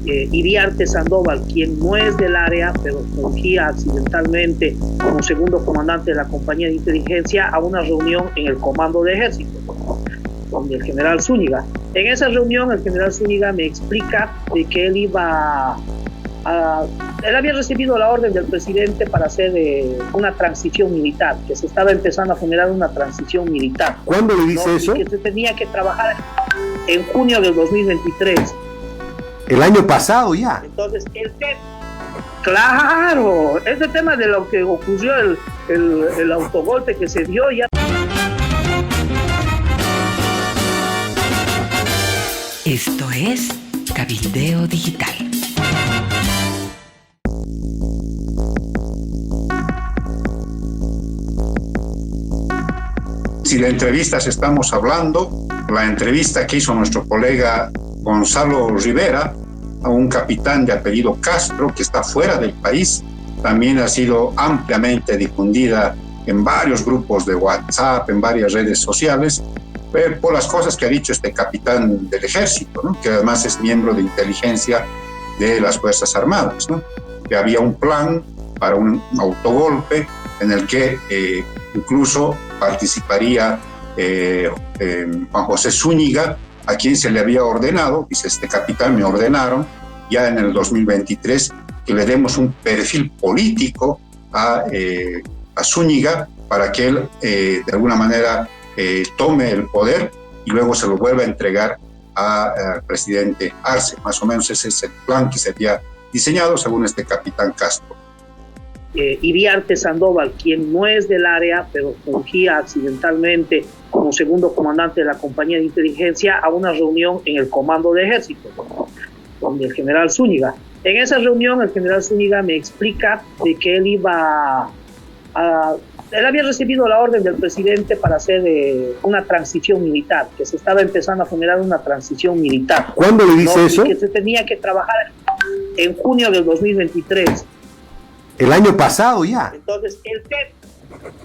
Iriarte Sandoval, quien no es del área, pero fungía accidentalmente como segundo comandante de la compañía de inteligencia, a una reunión en el Comando de Ejército con el general Zúñiga. En esa reunión el general Zúñiga me explica de que él él había recibido la orden del presidente para hacer una transición militar, que se estaba empezando a generar una transición militar. ¿Cuándo le dice eso? Y que se tenía que trabajar en junio del 2023. El año pasado ya. Entonces, claro, este tema de lo que ocurrió, el autogolpe que se dio ya. Esto es Cabildeo Digital. Si de entrevistas estamos hablando, la entrevista que hizo nuestro colega Gonzalo Rivera a un capitán de apellido Castro que está fuera del país, también ha sido ampliamente difundida en varios grupos de WhatsApp, en varias redes sociales, por las cosas que ha dicho este capitán del ejército, ¿no? Que además es miembro de inteligencia de las Fuerzas Armadas, ¿no? Que había un plan para un autogolpe en el que incluso participaría Juan José Zúñiga, a quien se le había ordenado, dice este capitán, me ordenaron ya en el 2023 que le demos un perfil político a Zúñiga para que él de alguna manera tome el poder y luego se lo vuelva a entregar al presidente Arce. Más o menos ese es el plan que se había diseñado según este capitán Castro. Iriarte Sandoval, quien no es del área, pero fungía accidentalmente como segundo comandante de la compañía de inteligencia, a una reunión en el Comando de Ejército con el general Zúñiga. En esa reunión el general Zúñiga me explica de que él él había recibido la orden del presidente para hacer una transición militar, que se estaba empezando a generar una transición militar. ¿Cuándo le dice eso? Y que se tenía que trabajar en junio del 2023. El año pasado ya. Entonces,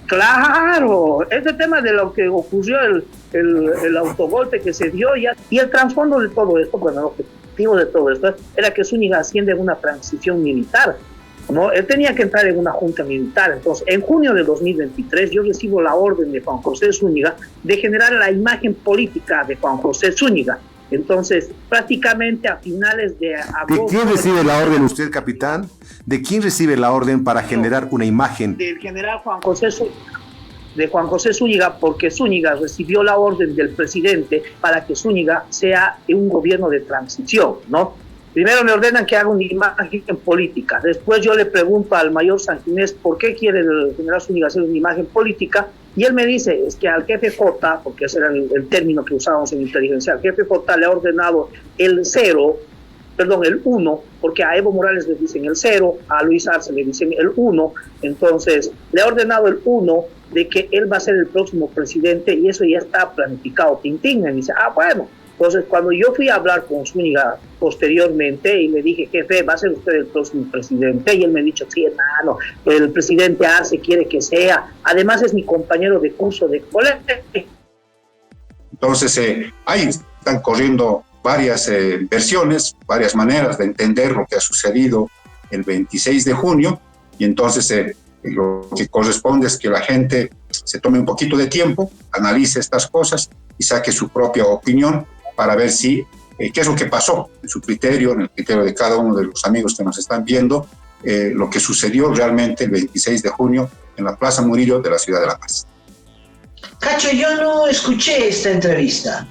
claro, este tema de lo que ocurrió, el autogolpe que se dio ya, y el trasfondo de todo esto, bueno, el objetivo de todo esto era que Zúñiga asciende en una transición militar, ¿no? Él tenía que entrar en una junta militar. Entonces, en junio de 2023, yo recibo la orden de Juan José Zúñiga de generar la imagen política de Juan José Zúñiga. Entonces, prácticamente a finales de agosto... ¿De quién recibe la orden usted, capitán? ¿De quién recibe la orden para generar una imagen? Del general Juan José Zúñiga, porque Zúñiga recibió la orden del presidente para que Zúñiga sea un gobierno de transición, ¿no? Primero me ordenan que haga una imagen política. Después yo le pregunto al mayor Sanginés por qué quiere el general Zúñiga hacer una imagen política. Y él me dice, es que al jefe J, porque ese era el término que usábamos en inteligencia, al jefe J le ha ordenado el 1, porque a Evo Morales le dicen el 0, a Luis Arce le dicen el 1, entonces le ha ordenado el 1 de que él va a ser el próximo presidente y eso ya está planificado. Tintín me dice, bueno. Entonces, cuando yo fui a hablar con Zúñiga posteriormente y le dije, jefe, ¿va a ser usted el próximo presidente? Y él me ha dicho, sí, hermano, el presidente Arce quiere que sea. Además, es mi compañero de curso de colegio. Entonces, ahí están corriendo varias versiones, varias maneras de entender lo que ha sucedido el 26 de junio. Y entonces, lo que corresponde es que la gente se tome un poquito de tiempo, analice estas cosas y saque su propia opinión para ver si, qué es lo que pasó en su criterio, en el criterio de cada uno de los amigos que nos están viendo, lo que sucedió realmente el 26 de junio en la Plaza Murillo de la Ciudad de La Paz. Cacho, yo no escuché esta entrevista,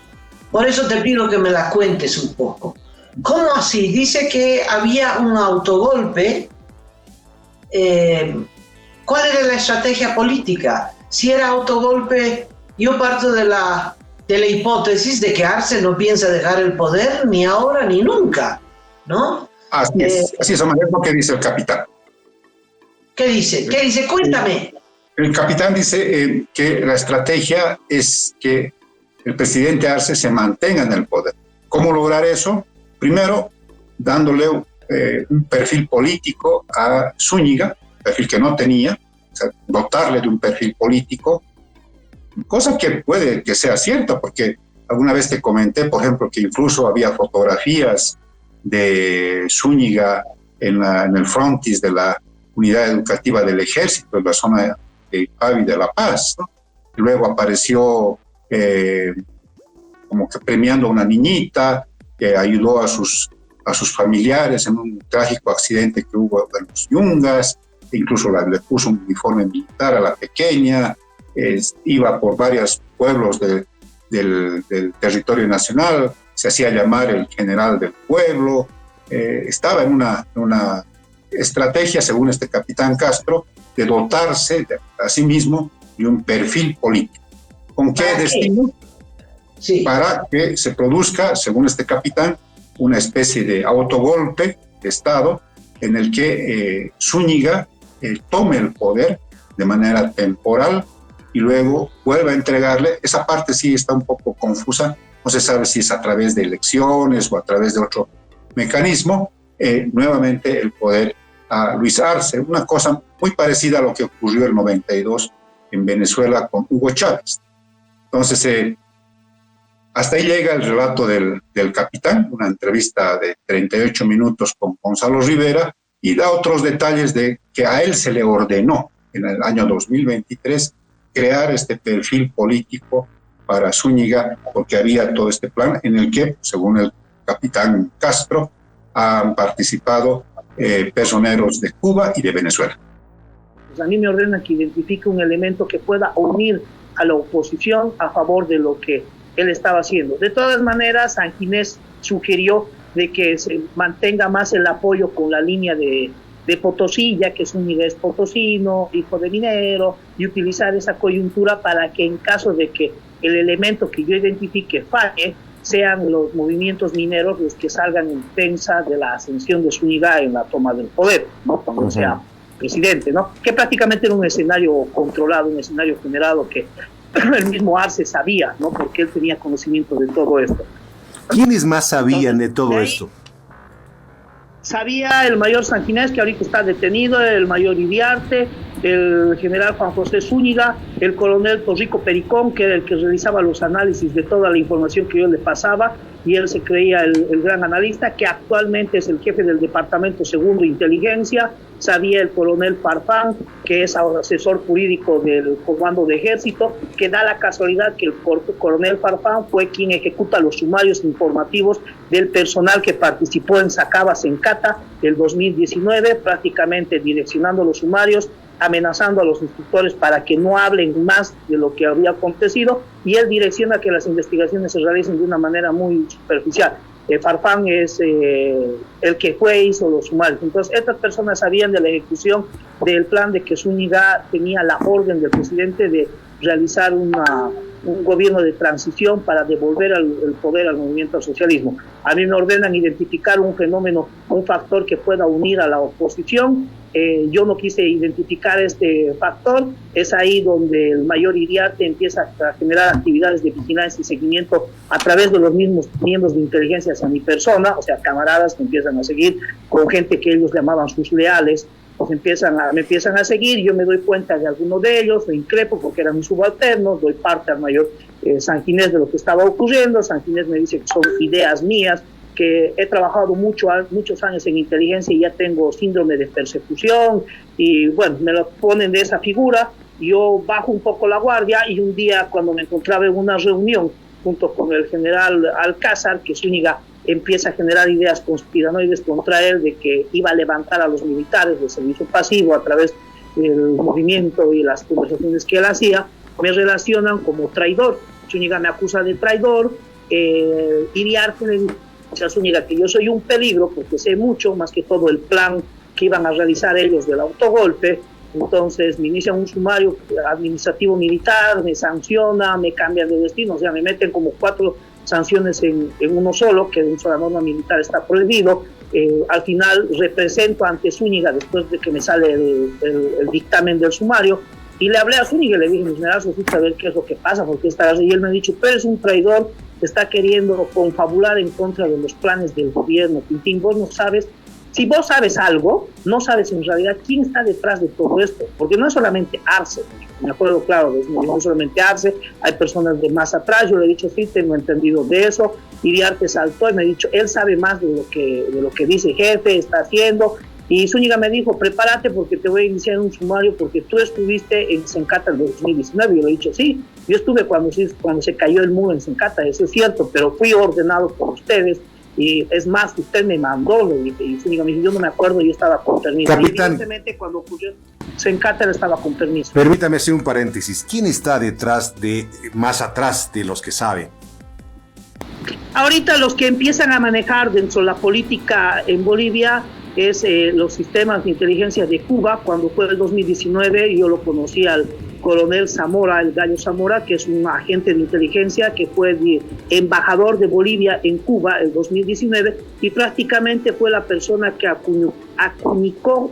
por eso te pido que me la cuentes un poco. ¿Cómo así? Dice que había un autogolpe. ¿Cuál era la estrategia política? Si era autogolpe, yo parto de la hipótesis de que Arce no piensa dejar el poder ni ahora ni nunca, ¿no? Así es, es lo que dice el capitán. ¿Qué dice? Cuéntame. El capitán dice que la estrategia es que el presidente Arce se mantenga en el poder. ¿Cómo lograr eso? Primero, dándole un perfil político a Zúñiga, perfil que no tenía, o sea, dotarle de un perfil político, cosa que puede que sea cierta, porque alguna vez te comenté, por ejemplo, que incluso había fotografías de Zúñiga en el frontis de la unidad educativa del ejército en la zona de Pavi de La Paz, ¿no? Y luego apareció como que premiando a una niñita que ayudó a sus familiares en un trágico accidente que hubo en los Yungas, incluso le puso un uniforme militar a la pequeña, iba por varios pueblos del territorio nacional, se hacía llamar el general del pueblo, estaba en una estrategia, según este capitán Castro, de dotarse a sí mismo de un perfil político. ¿Con qué destino? Sí. Para que se produzca, según este capitán, una especie de autogolpe de Estado en el que Zúñiga tome el poder de manera temporal y luego vuelva a entregarle. Esa parte sí está un poco confusa, no se sabe si es a través de elecciones o a través de otro mecanismo, nuevamente el poder a Luis Arce, una cosa muy parecida a lo que ocurrió en el 92 en Venezuela con Hugo Chávez. Entonces, hasta ahí llega el relato del capitán, una entrevista de 38 minutos con Gonzalo Rivera, y da otros detalles de que a él se le ordenó en el año 2023 crear este perfil político para Zúñiga, porque había todo este plan en el que, según el capitán Castro, han participado personeros de Cuba y de Venezuela. Pues a mí me ordena que identifique un elemento que pueda unir a la oposición a favor de lo que él estaba haciendo. De todas maneras, Sanginés sugirió de que se mantenga más el apoyo con la línea de Potosí, ya que Zúñiga es potosino, hijo de minero, y utilizar esa coyuntura para que en caso de que el elemento que yo identifique falle, sean los movimientos mineros los que salgan en defensa de la ascensión de Zúñiga en la toma del poder, ¿no? Cuando sea presidente, ¿no? Que prácticamente era un escenario controlado, un escenario generado que el mismo Arce sabía, ¿no? Porque él tenía conocimiento de todo esto. ¿Quiénes más sabían de todo esto? Sabía el mayor Sanginés, que ahorita está detenido, el mayor Iriarte, el general Juan José Zúñiga, el coronel Torrico Pericón, que era el que realizaba los análisis de toda la información que yo le pasaba, y él se creía el gran analista, que actualmente es el jefe del Departamento Segundo de Inteligencia. Sabía el coronel Farfán, que es asesor jurídico del Comando de Ejército, que da la casualidad que el coronel Farfán fue quien ejecuta los sumarios informativos del personal que participó en Sacabas en Cata del 2019, prácticamente direccionando los sumarios, amenazando a los instructores para que no hablen más de lo que había acontecido, y él direcciona que las investigaciones se realicen de una manera muy superficial. Farfán es el que hizo los sumarios. Entonces, estas personas sabían de la ejecución del plan de que Zúñiga tenía la orden del presidente de realizar un gobierno de transición para devolver el poder al movimiento al socialismo. A mí me ordenan identificar un fenómeno, un factor que pueda unir a la oposición. Yo no quise identificar este factor. Es ahí donde el mayor Iriarte empieza a generar actividades de vigilancia y seguimiento a través de los mismos miembros de inteligencia hacia mi persona, o sea, camaradas que empiezan a seguir con gente que ellos llamaban sus leales. Pues me empiezan a seguir, yo me doy cuenta de algunos de ellos, me increpo porque eran mis subalternos, doy parte al mayor Sanginés de lo que estaba ocurriendo. Sanginés me dice que son ideas mías, que he trabajado muchos años en inteligencia y ya tengo síndrome de persecución, y bueno, me lo ponen de esa figura. Yo bajo un poco la guardia, y un día cuando me encontraba en una reunión junto con el general Alcázar, que Zúñiga empieza a generar ideas conspiranoides contra él de que iba a levantar a los militares de servicio pasivo a través del movimiento y las conversaciones que él hacía, me relacionan como traidor. Zúñiga me acusa de traidor. Iriarte le dice a Zúñiga que yo soy un peligro porque sé mucho, más que todo el plan que iban a realizar ellos del autogolpe. Entonces me inician un sumario administrativo militar, me sanciona, me cambian de destino, o sea, me meten como 4 sanciones en uno solo, que dentro de la norma militar está prohibido. Al final represento ante Zúñiga después de que me sale el dictamen del sumario, y le hablé a Zúñiga y le dije: mi general, necesito saber qué es lo que pasa, porque y él me ha dicho: tú eres un traidor, te está queriendo confabular en contra de los planes del gobierno, Quintín, vos no sabes. Si vos sabes algo, no sabes en realidad quién está detrás de todo esto, porque no es solamente Arce, me acuerdo claro, no solamente Arce, hay personas de más atrás. Yo le he dicho, sí, tengo entendido de eso. Iriarte saltó y me ha dicho, él sabe más de lo que dice jefe, está haciendo. Y Zúñiga me dijo, prepárate porque te voy a iniciar un sumario porque tú estuviste en Sencata en 2019. Yo le he dicho, sí, yo estuve cuando se cayó el muro en Sencata, eso es cierto, pero fui ordenado por ustedes. Y es más, usted me mandó, y Zúñiga me dijo, yo no me acuerdo, yo estaba con permiso. Capitán, evidentemente cuando ocurrió Sencata él estaba con permiso. Permítame hacer un paréntesis. ¿Quién está más atrás de los que saben? Ahorita los que empiezan a manejar dentro de la política en Bolivia es los sistemas de inteligencia de Cuba. Cuando fue el 2019 yo lo conocí al coronel Zamora, el Gallo Zamora, que es un agente de inteligencia que fue embajador de Bolivia en Cuba en 2019 y prácticamente fue la persona que acuñó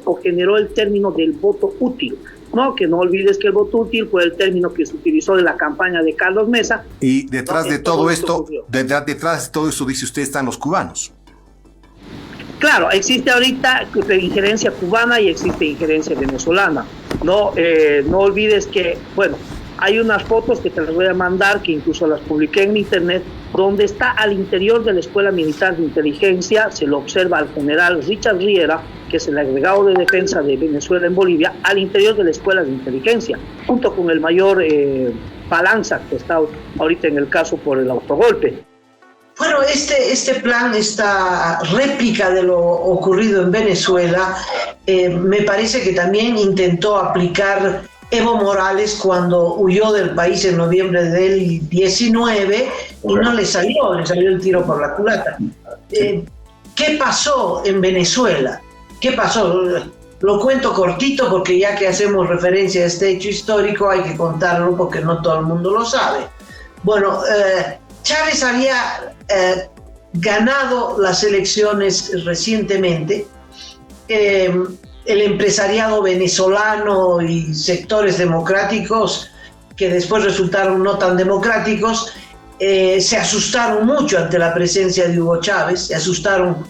o generó el término del voto útil. No, que no olvides que el voto útil fue el término que se utilizó en la campaña de Carlos Mesa. Y detrás de todo esto, detrás de todo eso, dice usted, están los cubanos. Claro, existe ahorita injerencia cubana y existe injerencia venezolana. No olvides que, bueno, hay unas fotos que te las voy a mandar, que incluso las publiqué en mi internet, donde está al interior de la Escuela Militar de Inteligencia, se lo observa al general Richard Riera, que es el agregado de defensa de Venezuela en Bolivia, al interior de la Escuela de Inteligencia, junto con el mayor Palanza, que está ahorita en el caso por el autogolpe. Bueno, este plan, esta réplica de lo ocurrido en Venezuela, me parece que también intentó aplicar Evo Morales cuando huyó del país en noviembre del 19 y no le salió el tiro por la culata. ¿Qué pasó en Venezuela? ¿Qué pasó? Lo cuento cortito porque ya que hacemos referencia a este hecho histórico hay que contarlo porque no todo el mundo lo sabe. Bueno, Chávez había ganado las elecciones recientemente. El empresariado venezolano y sectores democráticos que después resultaron no tan democráticos se asustaron mucho ante la presencia de Hugo Chávez, se asustaron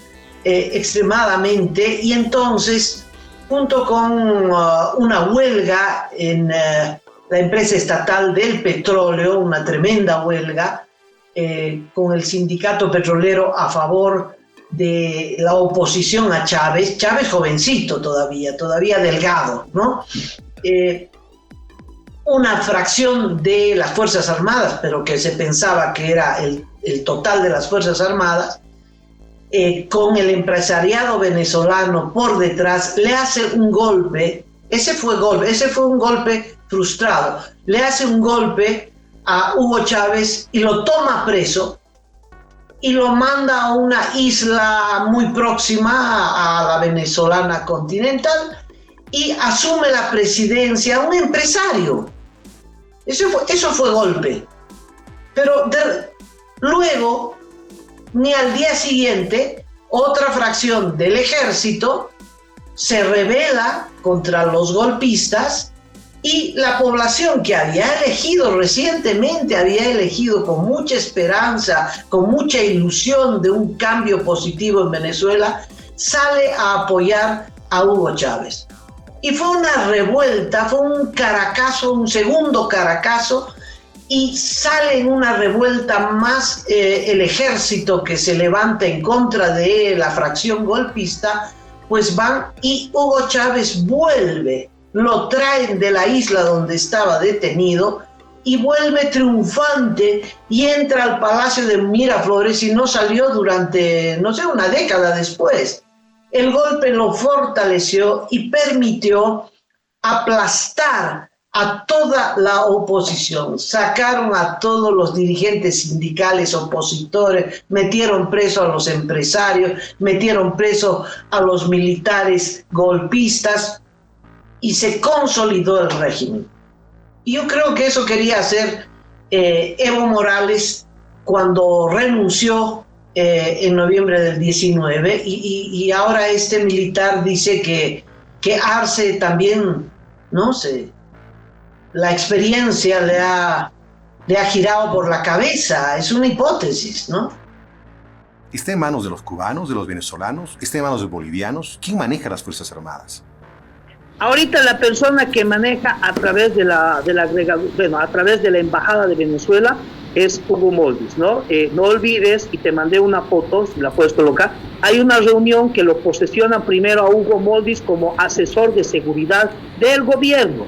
extremadamente, y entonces junto con una huelga en la empresa estatal del petróleo, una tremenda huelga con el sindicato petrolero a favor de la oposición a Chávez jovencito todavía delgado, ¿no? Una fracción de las Fuerzas Armadas, pero que se pensaba que era el total de las Fuerzas Armadas, con el empresariado venezolano por detrás, le hace un golpe. Ese fue un golpe frustrado. Le hace un golpe a Hugo Chávez y lo toma preso y lo manda a una isla muy próxima a la venezolana continental y asume la presidencia un empresario. Eso fue golpe. Pero luego, ni al día siguiente, otra fracción del ejército se rebela contra los golpistas y la población que había elegido recientemente, había elegido con mucha esperanza, con mucha ilusión de un cambio positivo en Venezuela, sale a apoyar a Hugo Chávez. Y fue una revuelta, fue un Caracazo, un segundo Caracazo, y sale en una revuelta más el ejército que se levanta en contra de la fracción golpista, pues van y Hugo Chávez vuelve. Lo traen de la isla donde estaba detenido y vuelve triunfante y entra al Palacio de Miraflores y no salió durante, no sé, una década después. El golpe lo fortaleció y permitió aplastar a toda la oposición. Sacaron a todos los dirigentes sindicales opositores, metieron preso a los empresarios, metieron preso a los militares golpistas, y se consolidó el régimen. Y yo creo que eso quería hacer Evo Morales cuando renunció en noviembre del 19, y ahora este militar dice que Arce también, no sé, la experiencia le ha girado por la cabeza. Es una hipótesis, ¿no? ¿Está en manos de los cubanos, de los venezolanos? ¿Está en manos de los bolivianos? ¿Quién maneja las Fuerzas Armadas? Ahorita la persona que maneja a través de a través de la Embajada de Venezuela es Hugo Moldis, ¿no? No olvides, y te mandé una foto, si la puedes colocar, hay una reunión que lo posesionan primero a Hugo Moldis como asesor de seguridad del gobierno,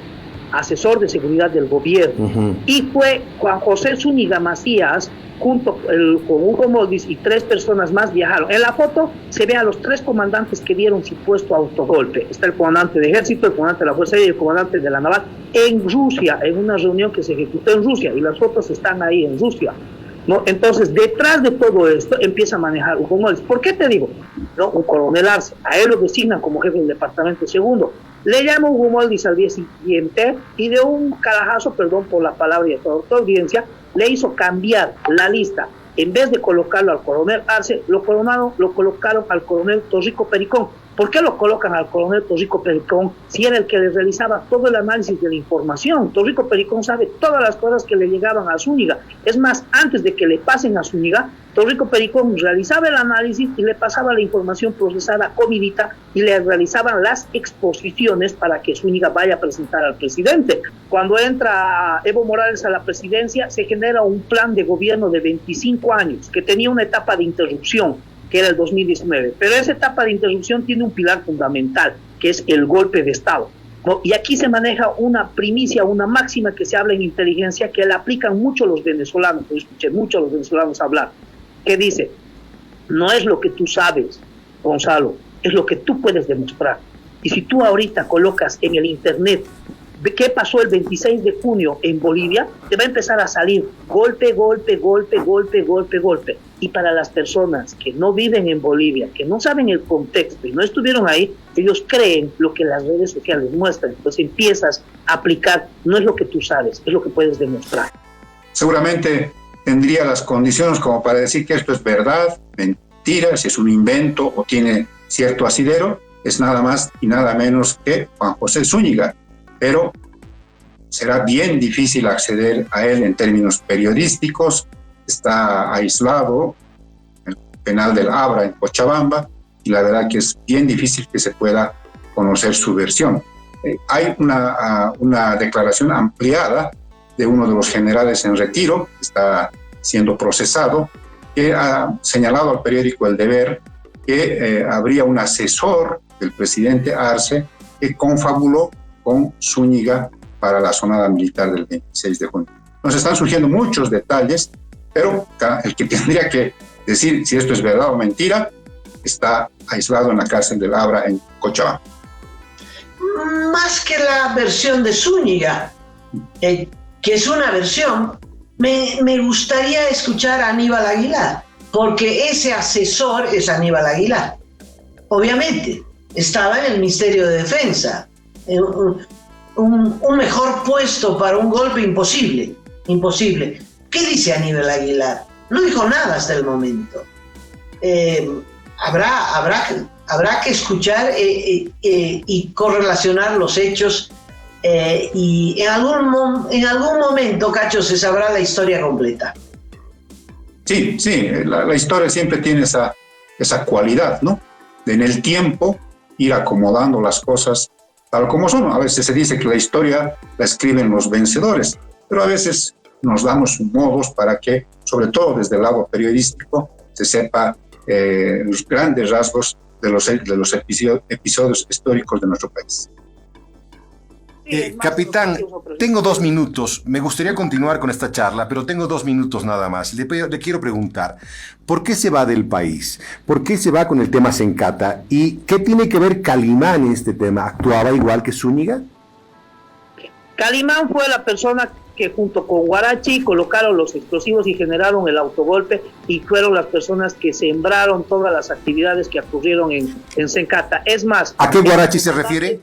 y fue Juan José Zúñiga Macías, junto con Hugo Moldis y 3 personas más viajaron. En la foto se ve a los 3 comandantes que dieron supuesto autogolpe. Está el comandante de ejército, el comandante de la Fuerza Aérea y el comandante de la Naval en Rusia, en una reunión que se ejecutó en Rusia, y las fotos están ahí en Rusia, ¿no? Entonces, detrás de todo esto empieza a manejar Hugo Moldis. ¿Por qué te digo? ¿No? Un coronel Arce, a él lo designan como jefe del departamento segundo. Le llama Hugo Moldis al día siguiente y de un carajazo, perdón por la palabra y a toda la audiencia, le hizo cambiar la lista. En vez de colocarlo al coronel Arce, lo colocaron al coronel Torrico Pericón. ¿Por qué lo colocan al coronel Torrico Pericón si era el que le realizaba todo el análisis de la información? Torrico Pericón sabe todas las cosas que le llegaban a Zúñiga. Es más, antes de que le pasen a Zúñiga, Torrico Pericón realizaba el análisis y le pasaba la información procesada a Comidita y le realizaban las exposiciones para que Zúñiga vaya a presentar al presidente. Cuando entra Evo Morales a la presidencia, se genera un plan de gobierno de 25 años que tenía una etapa de interrupción, que era el 2019. Pero esa etapa de interrupción tiene un pilar fundamental, que es el golpe de Estado, ¿no? Y aquí se maneja una primicia, una máxima que se habla en inteligencia, que la aplican mucho los venezolanos. Yo escuché mucho a los venezolanos hablar, que dice, no es lo que tú sabes, Gonzalo, es lo que tú puedes demostrar. Y si tú ahorita colocas en el internet qué pasó el 26 de junio en Bolivia, te va a empezar a salir golpe, golpe, golpe, golpe, golpe, golpe. Y para las personas que no viven en Bolivia, que no saben el contexto y no estuvieron ahí, ellos creen lo que las redes sociales muestran. Entonces empiezas a aplicar, no es lo que tú sabes, es lo que puedes demostrar. Seguramente tendría las condiciones como para decir que esto es verdad, mentira, si es un invento o tiene cierto asidero, es nada más y nada menos que Juan José Zúñiga. Pero será bien difícil acceder a él en términos periodísticos. Está aislado en el penal del Abra en Cochabamba y la verdad que es bien difícil que se pueda conocer su versión. Hay una declaración ampliada de uno de los generales en retiro, que está siendo procesado, que ha señalado al periódico El Deber que habría un asesor del presidente Arce que confabuló con Zúñiga para la sonada militar del 26 de junio. Nos están surgiendo muchos detalles, pero el que tendría que decir si esto es verdad o mentira está aislado en la cárcel del Abra en Cochabamba. Más que la versión de Zúñiga, que es una versión, me gustaría escuchar a Aníbal Aguilar, porque ese asesor es Aníbal Aguilar. Obviamente, estaba en el Ministerio de Defensa. Un mejor puesto para un golpe imposible. ¿Qué dice Aníbal Aguilar? No dijo nada hasta el momento. Habrá que escuchar y correlacionar los hechos y en algún momento, Cacho, se sabrá la historia completa. Sí, la historia siempre tiene esa cualidad, ¿no? De en el tiempo ir acomodando las cosas tal como son. A veces se dice que la historia la escriben los vencedores, pero a veces nos damos modos para que, sobre todo desde el lado periodístico, se sepa los grandes rasgos de los episodios históricos de nuestro país. Capitán, tengo 2 minutos. Me gustaría continuar con esta charla, pero tengo 2 minutos nada más. Le quiero preguntar, ¿por qué se va del país? ¿Por qué se va con el tema Sencata? ¿Y qué tiene que ver Calimán en este tema? ¿Actuaba igual que Zúñiga? Calimán fue la persona que junto con Huarachi colocaron los explosivos y generaron el autogolpe, y fueron las personas que sembraron todas las actividades que ocurrieron en Sencata. Es más, ¿a qué Huarachi se refiere?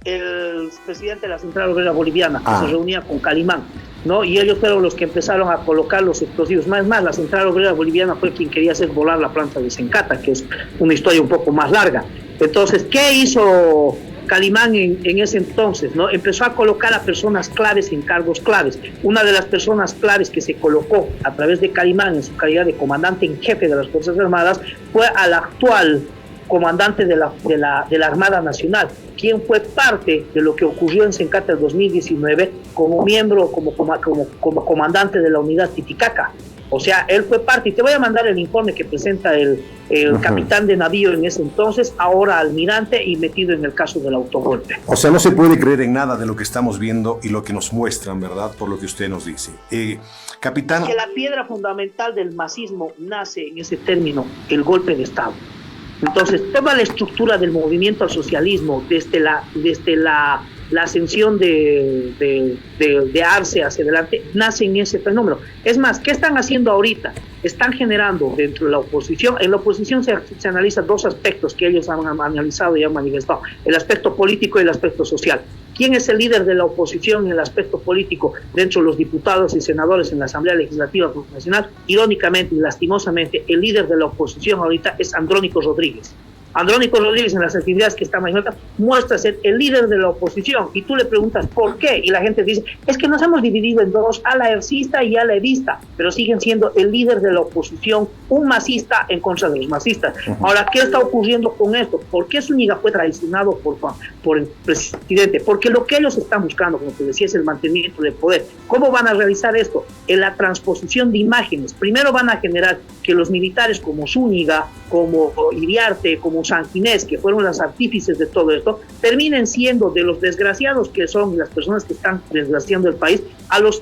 El presidente de la Central Obrera Boliviana, que se reunía con Calimán, ¿no? Y ellos fueron los que empezaron a colocar los explosivos. Más, la Central Obrera Boliviana fue quien quería hacer volar la planta de Sencata, que es una historia un poco más larga. Entonces, ¿qué hizo Calimán en ese entonces, ¿no? Empezó a colocar a personas claves en cargos claves. Una de las personas claves que se colocó a través de Calimán en su calidad de comandante en jefe de las Fuerzas Armadas fue al actual comandante de la Armada Nacional, quien fue parte de lo que ocurrió en Sencata en 2019 como miembro, como comandante de la unidad Titicaca. O sea, él fue parte, y te voy a mandar el informe que presenta el capitán de navío en ese entonces, ahora almirante y metido en el caso del autogolpe. O sea, no se puede creer en nada de lo que estamos viendo y lo que nos muestran, ¿verdad? Por lo que usted nos dice. Capitán... Que la piedra fundamental del masismo nace en ese término, el golpe de Estado. Entonces, toda la estructura del movimiento al socialismo, desde la ascensión de Arce hacia adelante, nace en ese fenómeno. Es más, ¿qué están haciendo ahorita? Están generando dentro de la oposición, en la oposición se analizan dos aspectos que ellos han analizado y han manifestado, el aspecto político y el aspecto social. ¿Quién es el líder de la oposición en el aspecto político dentro de los diputados y senadores en la Asamblea Legislativa Nacional? Irónicamente y lastimosamente, el líder de la oposición ahorita es Andrónico Rodríguez. Andrónico Rodríguez, en las actividades que está manifestando, muestra ser el líder de la oposición, y tú le preguntas ¿por qué? Y la gente dice, es que nos hemos dividido en dos, ala ercista y ala evista, pero siguen siendo el líder de la oposición, un masista en contra de los masistas. Ahora, ¿qué está ocurriendo con esto? ¿Por qué Zúñiga fue traicionado por el presidente? Porque lo que ellos están buscando, como te decía, es el mantenimiento del poder. ¿Cómo van a realizar esto? En la transposición de imágenes. Primero van a generar que los militares como Zúñiga, como Iriarte, como Sanginés, que fueron los artífices de todo esto, terminen siendo de los desgraciados que son las personas que están desgraciando el país, a los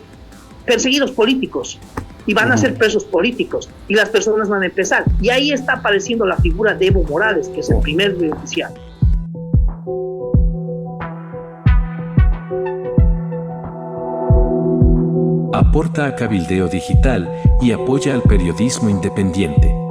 perseguidos políticos, y van a ser presos políticos, y las personas van a empezar. Y ahí está apareciendo la figura de Evo Morales, que es el primer beneficiario. Aporta a Cabildeo Digital y apoya al periodismo independiente.